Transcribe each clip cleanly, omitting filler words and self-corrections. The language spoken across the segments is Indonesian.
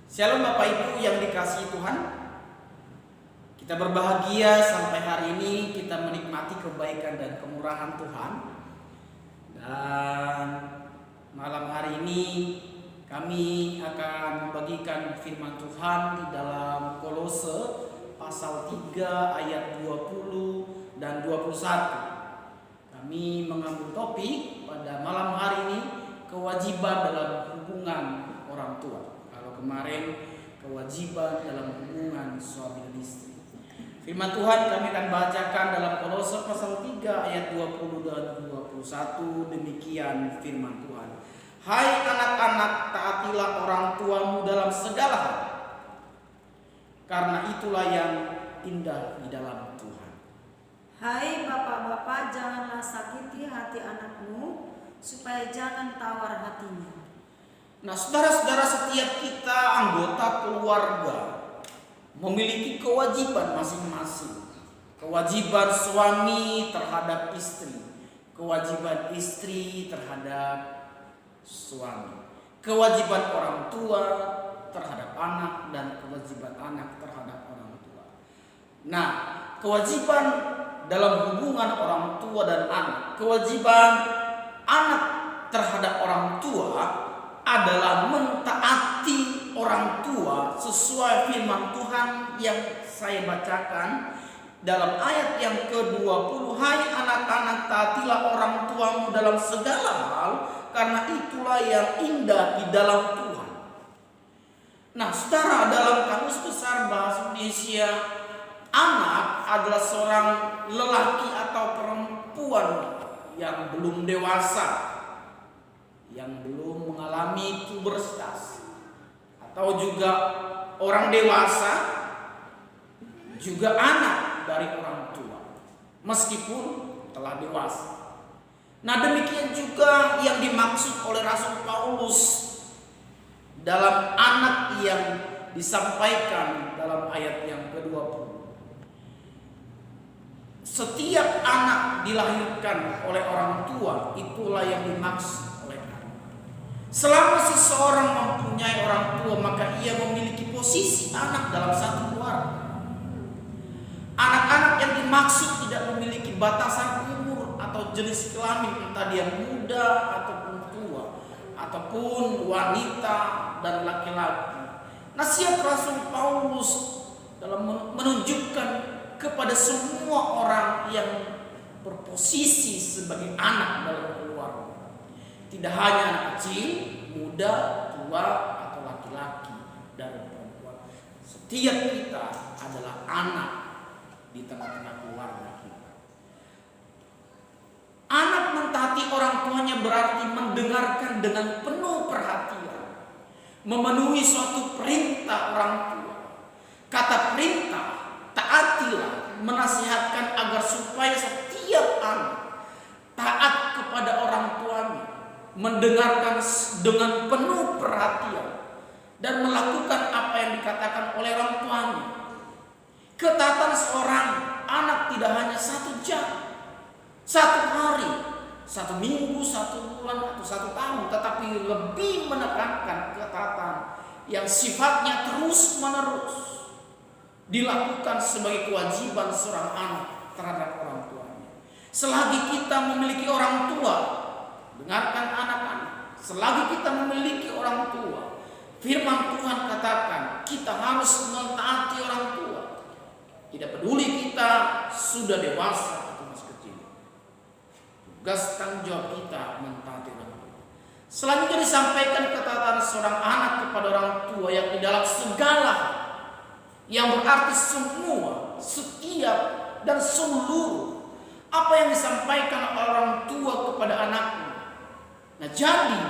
Shalom Bapak Ibu yang dikasihi Tuhan. Kita berbahagia sampai hari ini kita menikmati kebaikan dan kemurahan Tuhan. Dan malam hari ini kami akan membagikan firman Tuhan di dalam Kolose pasal 3 ayat 20 dan 21. Kami mengambil topik pada malam hari ini kewajiban dalam hubungan orang tua. Kemarin kewajiban dalam hubungan suami dan istri. Firman Tuhan kami akan bacakan dalam Kolose pasal 3 ayat 20 dan 21. Demikian firman Tuhan. Hai anak-anak, taatilah orang tuamu dalam segala hal, karena itulah yang indah di dalam Tuhan. Hai bapak-bapak, janganlah sakiti hati anakmu, supaya jangan tawar hatinya. Nah, saudara-saudara, setiap kita anggota keluarga memiliki kewajiban masing-masing. Kewajiban suami terhadap istri, kewajiban istri terhadap suami, kewajiban orang tua terhadap anak, dan kewajiban anak terhadap orang tua. Nah, kewajiban dalam hubungan orang tua dan anak, kewajiban anak terhadap orang tua adalah mentaati orang tua sesuai firman Tuhan yang saya bacakan dalam ayat yang ke-20. Hai anak-anak, taatilah orang tuamu dalam segala hal, karena itulah yang indah di dalam Tuhan. Nah, saudara, dalam Kamus Besar Bahasa Indonesia, anak adalah seorang lelaki atau perempuan yang belum dewasa, yang belum mengalami pubertas, atau juga orang dewasa, juga anak dari orang tua meskipun telah dewasa. Nah, demikian juga yang dimaksud oleh Rasul Paulus dalam anak yang disampaikan dalam ayat yang ke-20. Setiap anak dilahirkan oleh orang tua, itulah yang dimaksud. Selama seseorang mempunyai orang tua, maka ia memiliki posisi anak dalam satu keluarga. Anak-anak yang dimaksud tidak memiliki batasan umur atau jenis kelamin, entah dia muda ataupun tua, ataupun wanita dan laki-laki. Nasihat Rasul Paulus dalam menunjukkan kepada semua orang yang berposisi sebagai anak dalam keluarga. Tidak hanya anak kecil, muda, tua, atau laki-laki dan perempuan. Setiap kita adalah anak di tengah-tengah keluarga kita. Anak mentaati orang tuanya berarti mendengarkan dengan penuh perhatian, memenuhi suatu perintah orang tua. Kata perintah, taatilah, menasihatkan agar supaya setiap anak taat kepada orang tuanya, mendengarkan dengan penuh perhatian, dan melakukan apa yang dikatakan oleh orang tuanya. Ketaatan seorang anak tidak hanya 1 jam, 1 hari, 1 minggu, 1 bulan, atau 1 tahun, tetapi lebih menekankan ketaatan yang sifatnya terus menerus dilakukan sebagai kewajiban seorang anak terhadap orang tuanya. Selagi kita memiliki orang tua, dengarkan anak-anak. Selagi kita memiliki orang tua, firman Tuhan katakan kita harus mentaati orang tua. Tidak peduli kita sudah dewasa atau masih kecil, tugas tanggung jawab kita mentaati orang tua. Selanjutnya disampaikan ketaatan seorang anak kepada orang tua yang di dalam segala hal, yang berarti semua, setiap, dan seluruh apa yang disampaikan oleh orang tua kepada anaknya. Nah, jadi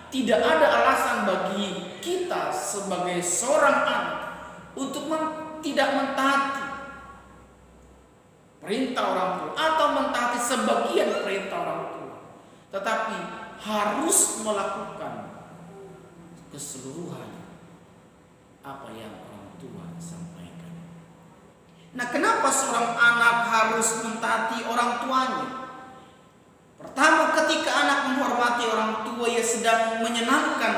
tidak ada alasan bagi kita sebagai seorang anak untuk tidak mentaati perintah orang tua atau mentaati sebagian perintah orang tua, tetapi harus melakukan keseluruhan apa yang orang tua sampaikan. Nah, kenapa seorang anak harus mentaati orang tuanya? Pertama, ketika anak menghormati orang tua, ia sedang menyenangkan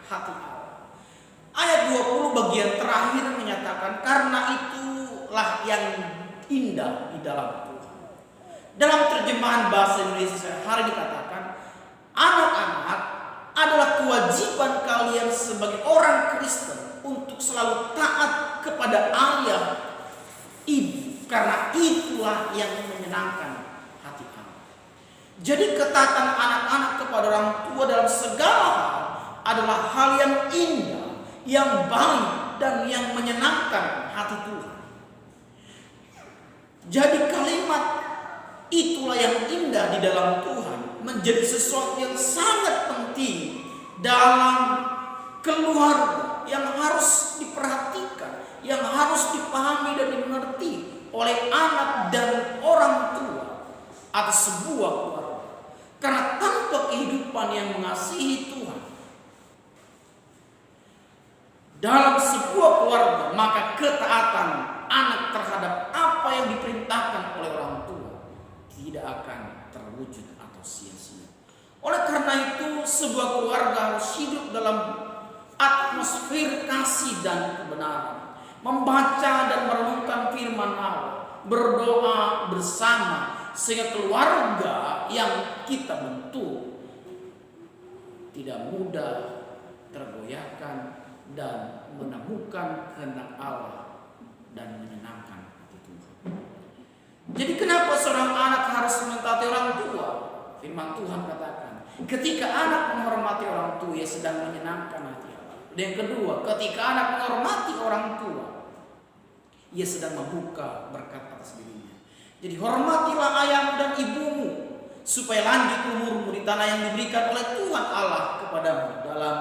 hati Allah. Ayat 20 bagian terakhir menyatakan karena itulah yang indah di dalam Tuhan. Dalam terjemahan bahasa Indonesia hari dikatakan, anak-anak adalah kewajiban kalian sebagai orang Kristen untuk selalu taat kepada ayah, ibu, karena itulah yang menyenangkan hati Allah. Jadi ketaatan anak-anak kepada orang tua dalam segala hal adalah hal yang indah, yang baik, dan yang menyenangkan hati Tuhan. Jadi kalimat itulah yang indah di dalam Tuhan menjadi sesuatu yang sangat penting dalam keluarga yang harus diperhatikan, yang harus dipahami dan dimengerti oleh anak dan orang tua atas sebuah keluarga. Karena tanpa kehidupan yang mengasihi Tuhan dalam sebuah keluarga, maka ketaatan anak terhadap apa yang diperintahkan oleh orang tua tidak akan terwujud atau sia-sia. Oleh karena itu, sebuah keluarga harus hidup dalam atmosfer kasih dan kebenaran, membaca dan merenungkan firman Allah, berdoa bersama, sehingga keluarga yang kita bentuk tidak mudah tergoyahkan dan menemukan kehendak Allah dan menyenangkan hati Tuhan. Jadi kenapa seorang anak harus mentaati orang tua? Firman Tuhan katakan, ketika anak menghormati orang tua, ia sedang menyenangkan hati Allah. Dan yang kedua, ketika anak menghormati orang tua, ia sedang membuka berkat atas dirinya. Jadi hormatilah ayahmu dan ibumu, supaya lanjut umurmu di tanah yang diberikan oleh Tuhan Allah kepadamu. Dalam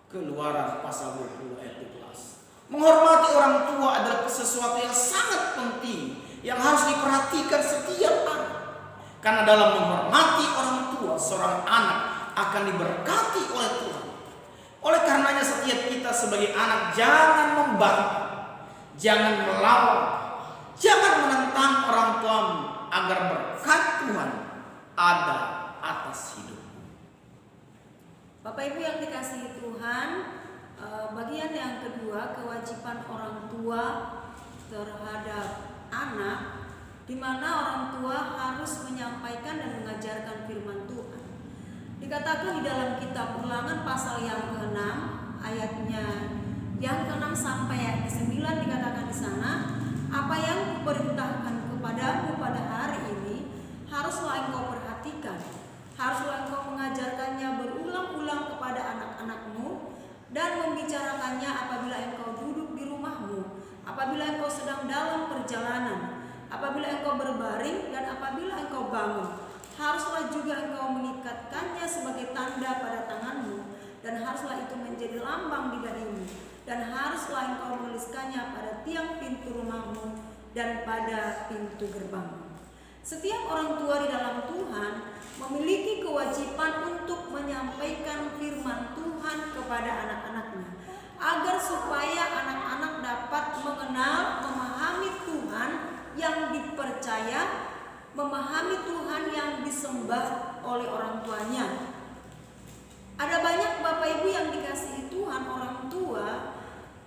Keluaran pasal 20 ayat 12. Menghormati orang tua adalah sesuatu yang sangat penting, yang harus diperhatikan setiap anak. Karena dalam menghormati orang tua, seorang anak akan diberkati oleh Tuhan. Oleh karenanya setiap kita sebagai anak jangan membantah, jangan melawan, jangan menentang orang tuamu, agar berkat Tuhan ada atas hidup. Bapak Ibu yang dikasihi Tuhan, bagian yang kedua, kewajiban orang tua terhadap anak, di mana orang tua harus menyampaikan dan mengajarkan firman Tuhan. Dikatakan di dalam kitab Ulangan pasal yang ke-6 ayatnya yang ke-6 sampai ayat ke-9 dikatakan di sana, apa yang kuperintahkan kepadamu pada hari ini haruslah engkau perhatikan. Haruslah engkau mengajarkannya berulang-ulang kepada anak-anakmu dan membicarakannya apabila engkau duduk di rumahmu, apabila engkau sedang dalam perjalanan, apabila engkau berbaring dan apabila engkau bangun. Haruslah juga engkau mengikatkannya sebagai tanda pada tanganmu, dan haruslah itu menjadi lambang di dadimu, dan haruslah engkau menuliskannya pada tiang pintu rumahmu dan pada pintu gerbangmu. Setiap orang tua di dalam Tuhan memiliki kewajiban untuk menyampaikan firman Tuhan kepada anak-anaknya, agar supaya anak-anak dapat mengenal, memahami Tuhan yang dipercaya, memahami Tuhan yang disembah oleh orang tuanya. Ada banyak Bapak Ibu yang dikasihi Tuhan, orang tua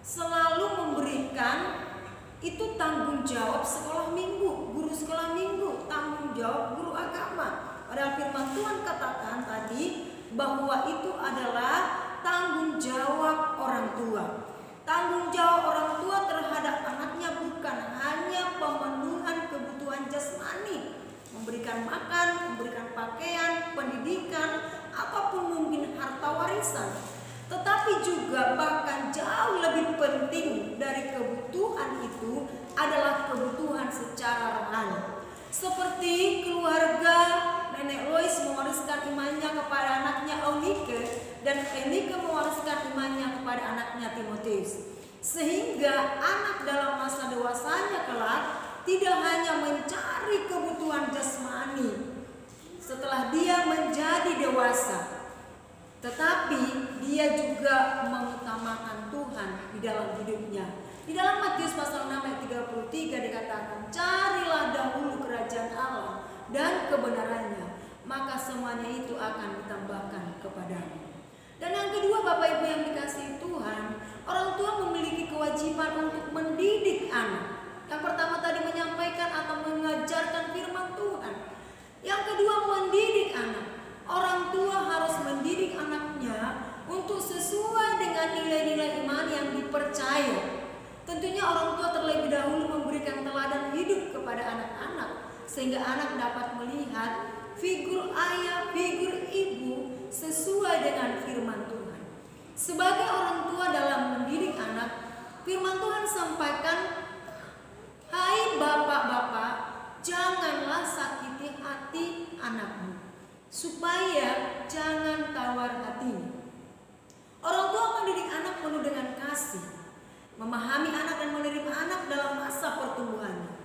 selalu memberikan itu tanggung jawab sekolah minggu, guru sekolah minggu, tanggung jawab guru agama. Padahal firman Tuhan katakan tadi bahwa itu adalah tanggung jawab orang tua. Tanggung jawab orang tua terhadap anaknya bukan hanya pemenuhan kebutuhan jasmani, memberikan makan, memberikan pakaian, pendidikan, ataupun mungkin harta warisan, tetapi juga bahkan jauh lebih penting dari kebutuhan itu adalah kebutuhan secara rohani. Seperti keluarga Nenek Lois mewariskan imannya kepada anaknya Eunike, dan Eunike mewariskan imannya kepada anaknya Timotius. Sehingga anak dalam masa dewasanya kelak tidak hanya mencari kebutuhan jasmani setelah dia menjadi dewasa, tetapi dia juga mengutamakan Tuhan di dalam hidupnya. Di dalam Matius pasal 6 ayat 33 dikatakan, carilah dahulu kerajaan Allah dan kebenarannya, maka semuanya itu akan ditambahkan kepadamu. Dan yang kedua Bapak Ibu yang dikasihi Tuhan, mendidik anak. Orang tua harus mendidik anaknya untuk sesuai dengan nilai-nilai iman yang dipercaya. Tentunya orang tua terlebih dahulu memberikan teladan hidup kepada anak-anak, sehingga anak dapat melihat figur ayah, figur ibu sesuai dengan firman Tuhan. Sebagai orang tua dalam mendidik anak, firman Tuhan sampaikan, hai bapak-bapak, janganlah sakiti hati anakmu, supaya jangan tawar hatinya. Orang tua mendidik anak penuh dengan kasih, memahami anak dan menerima anak dalam masa pertumbuhannya,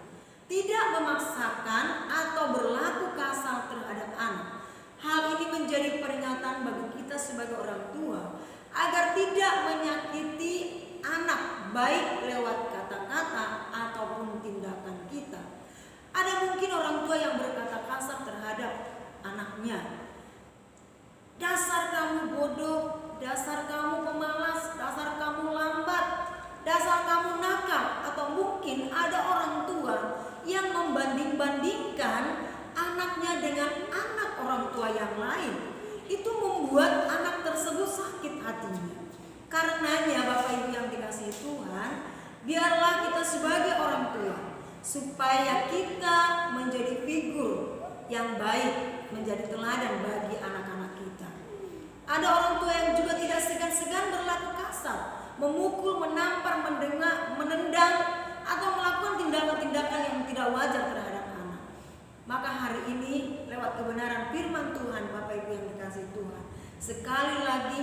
tidak memaksakan atau berlaku kasar terhadap anak. Hal ini menjadi peringatan bagi kita sebagai orang tua agar tidak menyakiti anak, baik lewat kata-kata ataupun tindakan kita. Ada mungkin orang tua yang berkata kasar terhadap anaknya. Dasar kamu bodoh, dasar kamu pemalas, dasar kamu lambat, dasar kamu nakal. Atau mungkin ada orang tua yang membanding-bandingkan anaknya dengan anak orang tua yang lain. Itu membuat anak tersebut sakit hatinya. Karenanya Bapak Ibu yang dikasihi Tuhan, biarlah kita sebagai orang tua, supaya kita menjadi figur yang baik, menjadi teladan bagi anak-anak kita. Ada orang tua yang juga tidak segan-segan berlaku kasar, memukul, menampar, menendang, atau melakukan tindakan-tindakan yang tidak wajar terhadap anak. Maka hari ini lewat kebenaran firman Tuhan, Bapak Ibu yang dikasihi Tuhan, sekali lagi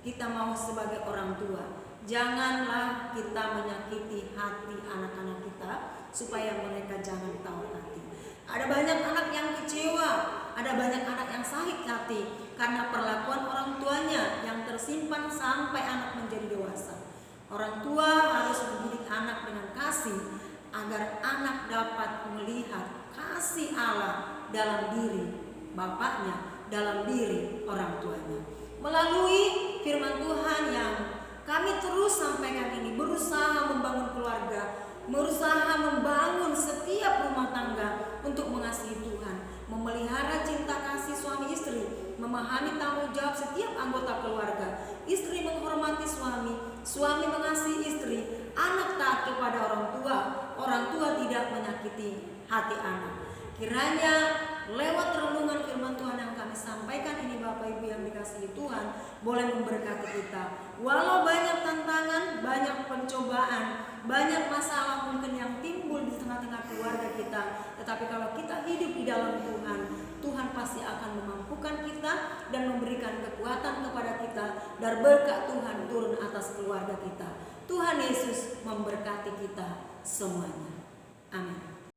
kita mau sebagai orang tua, janganlah kita menyakiti hati anak-anak kita supaya mereka jangan tawar hati. Ada banyak anak yang kecewa, ada banyak anak yang sakit hati karena perlakuan orang tuanya yang tersimpan sampai anak menjadi dewasa. Orang tua harus mendidik anak dengan kasih agar anak dapat melihat kasih Allah dalam diri bapaknya, dalam diri orang tuanya. Melalui firman Tuhan yang kami terus sampaikan ini, berusaha membangun keluarga, berusaha membangun setiap rumah tangga untuk mengasihi Tuhan, memelihara cinta kasih suami istri, memahami tanggung jawab setiap anggota keluarga, istri menghormati suami, suami mengasihi istri, anak taat kepada orang tua tidak menyakiti hati anak. Kiranya lewat renungan firman Tuhan yang kami sampaikan ini, Bapak Ibu yang dikasihi Tuhan, boleh memberkati kita. Walau banyak tantangan, banyak pencobaan, banyak masalah mungkin yang timbul di tengah-tengah keluarga kita, tetapi kalau kita hidup di dalam Tuhan, Tuhan pasti akan memampukan kita dan memberikan kekuatan kepada kita, dan berkat Tuhan turun atas keluarga kita. Tuhan Yesus memberkati kita semuanya. Amin.